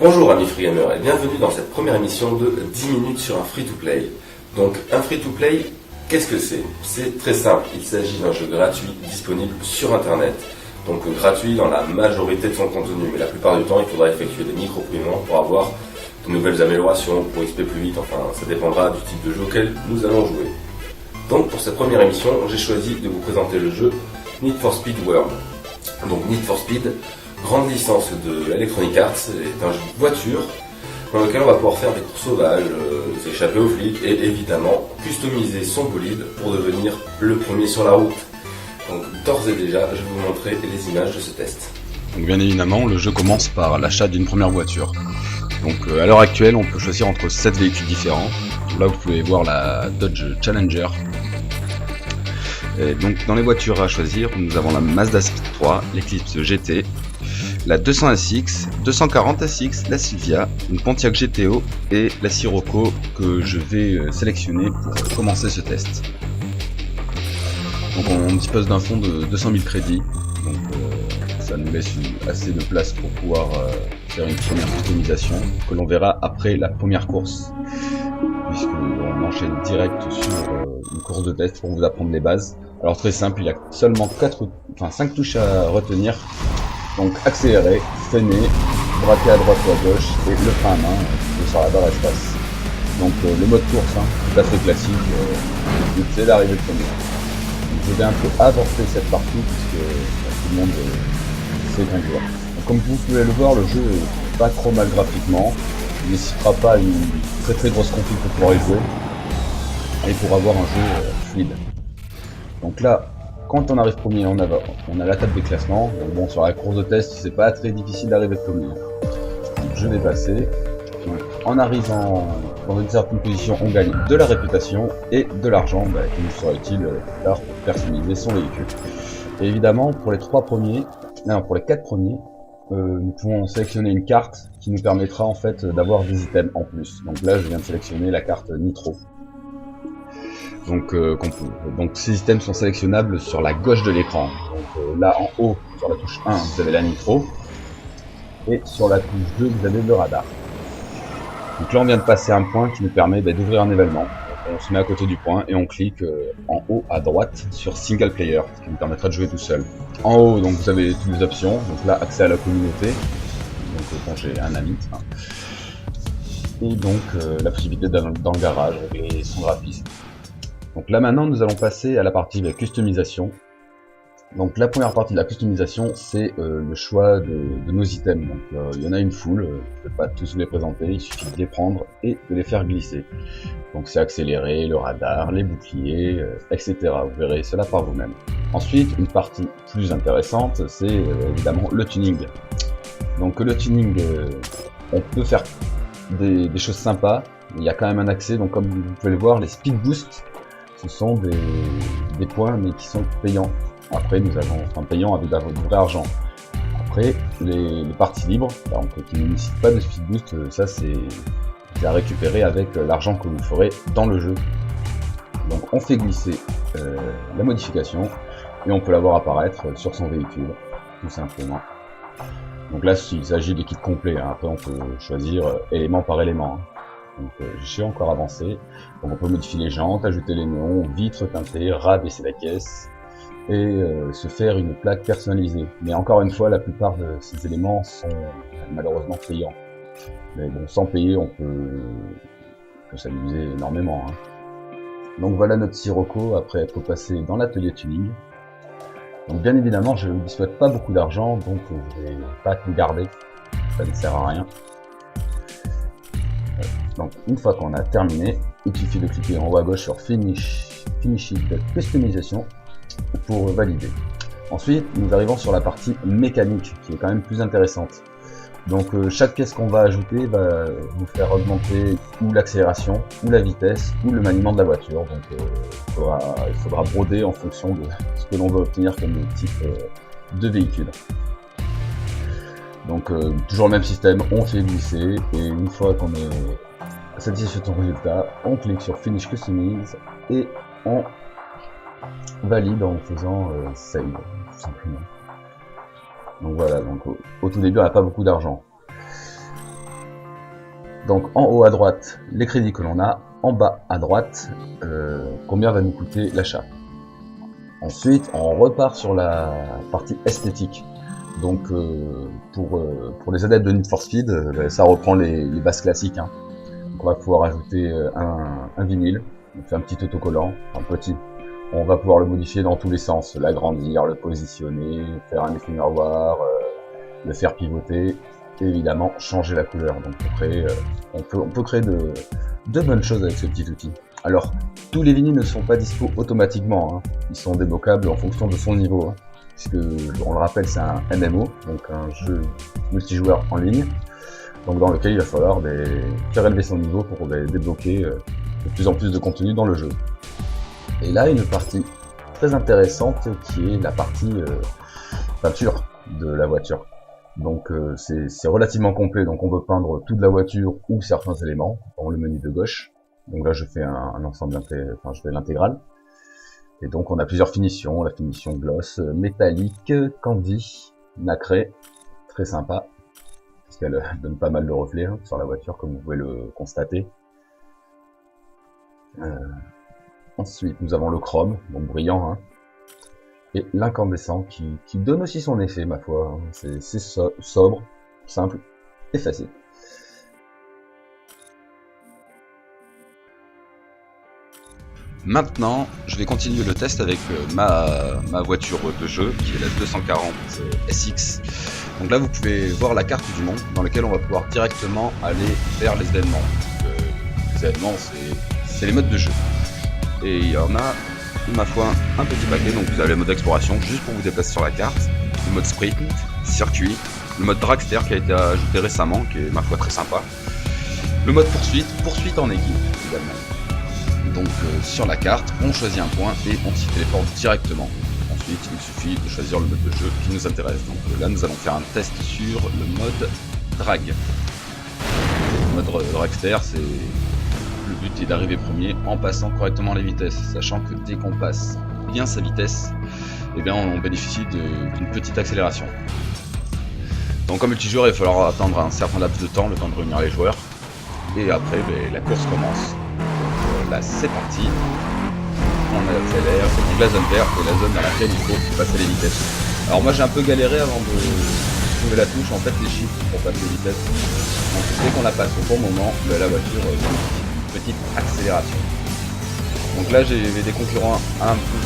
Bonjour amis FreeGamers et bienvenue dans cette première émission de 10 minutes sur un free-to-play. Donc un free-to-play, qu'est-ce que c'est? C'est très simple, il s'agit d'un jeu gratuit disponible sur internet. Donc gratuit dans la majorité de son contenu, mais la plupart du temps il faudra effectuer des micro-paiements pour avoir de nouvelles améliorations, pour XP plus vite, enfin ça dépendra du type de jeu auquel nous allons jouer. Donc pour cette première émission, j'ai choisi de vous présenter le jeu Need for Speed World. Donc Need for Speed, grande licence de Electronic Arts, est un jeu de voiture dans lequel on va pouvoir faire des courses sauvages, s'échapper aux flics et évidemment customiser son bolide pour devenir le premier sur la route. Donc d'ores et déjà, je vais vous montrer les images de ce test. Donc bien évidemment, le jeu commence par l'achat d'une première voiture. Donc à l'heure actuelle, on peut choisir entre 7 véhicules différents. Là, vous pouvez voir la Dodge Challenger. Et donc dans les voitures à choisir, nous avons la Mazda Speed 3, l'Eclipse GT, la 200 SX, 240 SX, la Silvia, une Pontiac GTO et la Sirocco que je vais sélectionner pour commencer ce test. Donc on dispose d'un fonds de 200 000 crédits, donc ça nous laisse assez de place pour pouvoir faire une première customisation que l'on verra après la première course, puisqu'on enchaîne direct sur une course de test pour vous apprendre les bases. Alors très simple, il y a seulement 5 touches à retenir. Donc accélérer, freiner, braquer à droite ou à gauche et le frein à main sur la barre espace. Donc le mode course, tout à fait classique, c'est l'arrivée de premier. Donc, je vais un peu avorter cette partie puisque tout le monde sait qu'un joueur. Donc, comme vous pouvez le voir, le jeu est pas trop mal graphiquement, il ne nécessitera pas une très grosse config pour pouvoir y jouer et pour avoir un jeu fluide. Donc là, quand on arrive premier, on a la table des classements. Donc bon, sur la course de test, c'est pas très difficile d'arriver premier. Donc je vais passer. Donc, en arrivant dans une certaine position, on gagne de la réputation et de l'argent, qui nous sera utile pour personnaliser son véhicule. Et évidemment, pour les 4 premiers, nous pouvons sélectionner une carte qui nous permettra en fait d'avoir des items en plus. Donc là, je viens de sélectionner la carte Nitro. Donc ces items sont sélectionnables sur la gauche de l'écran. Donc là en haut, sur la touche 1, vous avez la nitro. Et sur la touche 2, vous avez le radar. Donc là on vient de passer un point qui nous permet d'ouvrir un événement. Donc, on se met à côté du point et on clique en haut à droite sur Single Player, ce qui nous permettra de jouer tout seul. En haut, donc vous avez toutes les options. Donc là, accès à la communauté. Donc quand j'ai un ami. Et donc la possibilité d'aller dans le garage, régler son graphisme. Donc là maintenant nous allons passer à la partie de la customisation. Donc la première partie de la customisation c'est le choix de nos items. Donc il y en a une foule, je ne vais pas tous vous les présenter, il suffit de les prendre et de les faire glisser. Donc c'est accéléré, le radar, les boucliers, etc. Vous verrez cela par vous-même. Ensuite une partie plus intéressante c'est évidemment le tuning. Donc le tuning, on peut faire des choses sympas, il y a quand même un accès, donc comme vous pouvez le voir, les speed boosts ce sont des points mais qui sont payants. Après nous avons, payants avec de vrai argent. Après les parties libres, donc, qui ne nécessitent pas de speed boost, ça c'est à récupérer avec l'argent que vous ferez dans le jeu. Donc on fait glisser la modification et on peut la voir apparaître sur son véhicule, tout simplement. Donc là il s'agit de kits complets, après on peut choisir élément par élément. Donc j'ai encore avancé, donc on peut modifier les jantes, ajouter les néons, vitres teintées, rabaisser la caisse et se faire une plaque personnalisée. Mais encore une fois, la plupart de ces éléments sont malheureusement payants. Mais bon, sans payer, on peut s'amuser énormément. Donc voilà notre Sirocco après être passé dans l'atelier tuning. Donc bien évidemment, je ne souhaite pas beaucoup d'argent, donc je vais pas tout garder, ça ne sert à rien. Donc une fois qu'on a terminé, il suffit de cliquer en haut à gauche sur Finish It Customization pour valider. Ensuite, nous arrivons sur la partie mécanique qui est quand même plus intéressante. Donc chaque pièce qu'on va ajouter va vous faire augmenter ou l'accélération, ou la vitesse, ou le maniement de la voiture. Donc il faudra broder en fonction de ce que l'on veut obtenir comme type de véhicule. Donc toujours le même système, on fait glisser et une fois qu'on est satisfait de son résultat, on clique sur Finish Customize et on valide en faisant Save, tout simplement. Donc voilà, donc au tout début on n'a pas beaucoup d'argent. Donc en haut à droite, les crédits que l'on a, en bas à droite, combien va nous coûter l'achat. Ensuite, on repart sur la partie esthétique. Donc pour les adeptes de Need for Speed, ça reprend les bases classiques. Hein. Donc on va pouvoir ajouter un vinyle, on fait un petit autocollant, un petit. On va pouvoir le modifier dans tous les sens, l'agrandir, le positionner, faire un effet miroir, le faire pivoter, et évidemment changer la couleur. Donc on peut créer de bonnes choses avec ce petit outil. Alors, tous les vinyles ne sont pas dispo automatiquement, hein. Ils sont débloquables en fonction de son niveau, hein. Puisque, on le rappelle, c'est un MMO, donc un jeu multijoueur en ligne, donc dans lequel il va falloir faire élever son niveau pour débloquer de plus en plus de contenu dans le jeu. Et là, une partie très intéressante qui est la partie peinture de la voiture. Donc c'est relativement complet, donc on peut peindre toute la voiture ou certains éléments dans le menu de gauche. Donc là je fais un ensemble, je fais l'intégrale. Et donc on a plusieurs finitions, la finition gloss, métallique, candy, nacré, très sympa, parce qu'elle donne pas mal de reflets hein, sur la voiture comme vous pouvez le constater. Ensuite nous avons le chrome, donc brillant, hein, et l'incandescent qui donne aussi son effet ma foi, hein. C'est sobre, simple et facile. Maintenant, je vais continuer le test avec ma voiture de jeu, qui est la 240 SX. Donc là, vous pouvez voir la carte du monde, dans laquelle on va pouvoir directement aller vers les événements. Les événements, c'est les modes de jeu. Et il y en a, ma foi, un petit paquet. Donc vous avez le mode exploration, juste pour vous déplacer sur la carte. Le mode sprint, circuit. Le mode dragster, qui a été ajouté récemment, qui est, ma foi, très sympa. Le mode poursuite en équipe, également. Donc sur la carte, on choisit un point et on s'y téléporte directement. Ensuite, il suffit de choisir le mode de jeu qui nous intéresse. Donc là, nous allons faire un test sur le mode drag. Le mode dragster, le but est d'arriver premier en passant correctement les vitesses, sachant que dès qu'on passe bien sa vitesse, eh bien, on bénéficie d'une petite accélération. Donc en multijoueur, il va falloir attendre un certain laps de temps, le temps de réunir les joueurs. Et après, la course commence. Là c'est parti, on accélère, c'est donc la zone verte et la zone dans laquelle il faut passer les vitesses. Alors moi j'ai un peu galéré avant de trouver la touche, en fait les chiffres pour passer les vitesses. Donc dès qu'on la passe au bon moment, la voiture fait une petite accélération. Donc là j'ai des concurrents un peu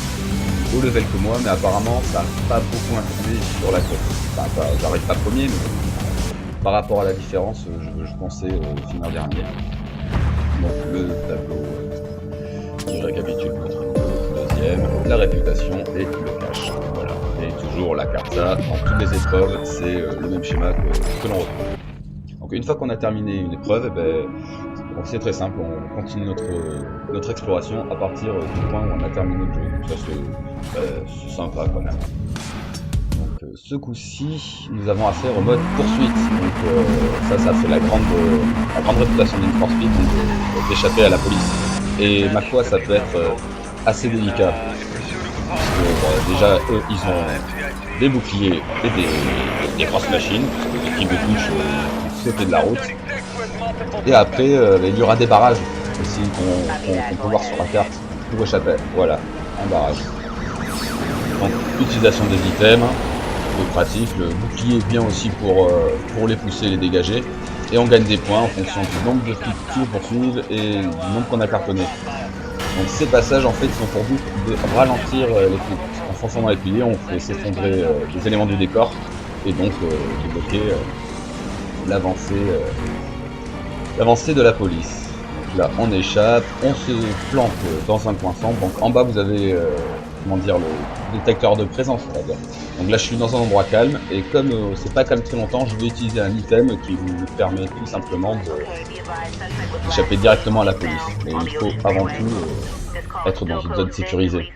plus haut level que moi, mais apparemment ça n'a pas beaucoup influé sur la course. Enfin, j'arrive pas premier, mais par rapport à la différence, je pensais finir dernier. Donc le tableau qui récapitule notre deuxième, la réputation et le cash. Voilà. Et toujours la carta, dans toutes les épreuves, c'est le même schéma que l'on retrouve. Donc une fois qu'on a terminé une épreuve, c'est très simple, on continue notre exploration à partir du point où on a terminé le jeu. Donc ça c'est sympa quand même. Donc ce coup-ci, nous avons affaire au mode poursuite. Donc ça fait la grande réputation d'une Need for Speed, d'échapper à la police. Et ma foi, ça peut être assez délicat. Parce que déjà, eux, ils ont des boucliers et des grosses machines, des types de touches qui sautent de la route. Et après, il y aura des barrages aussi qu'on peut voir sur la carte pour échapper. Voilà, un barrage. Donc, utilisation des items, c'est pratique. Le bouclier est bien aussi pour les pousser et les dégager. Et on gagne des points en fonction du nombre de flics qui nous poursuivent et du nombre qu'on a cartonné. Donc ces passages en fait sont pour but de ralentir les flics. En fonçant dans les piliers, on fait s'effondrer des éléments du décor et donc débloquer l'avancée de la police. Donc là on échappe, on se plante dans un coin sombre. Donc en bas vous avez le détecteur de présence, on va dire. Donc là je suis dans un endroit calme et comme c'est pas calme très longtemps, je vais utiliser un item qui vous permet tout simplement d'échapper directement à la police. Et il faut avant tout être dans une zone sécurisée.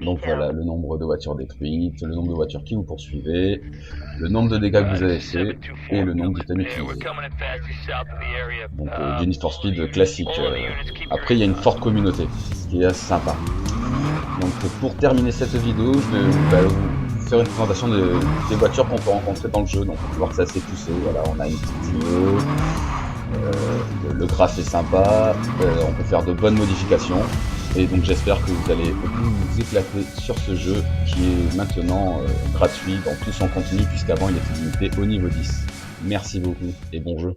Donc voilà, le nombre de voitures détruites, le nombre de voitures qui vous poursuivez, le nombre de dégâts que vous avez fait et le nombre d'items utilisés. Donc du Need for Speed classique. Après il y a une forte communauté, ce qui est assez sympa. Donc pour terminer cette vidéo, je vais vous faire une présentation des voitures qu'on peut rencontrer dans le jeu. Donc on peut voir que c'est assez poussé. Voilà, on a une petite Clio, le graphe est sympa, on peut faire de bonnes modifications. Et donc j'espère que vous allez vous éclater sur ce jeu qui est maintenant gratuit dans tout son contenu puisqu'avant il était limité au niveau 10. Merci beaucoup et bon jeu.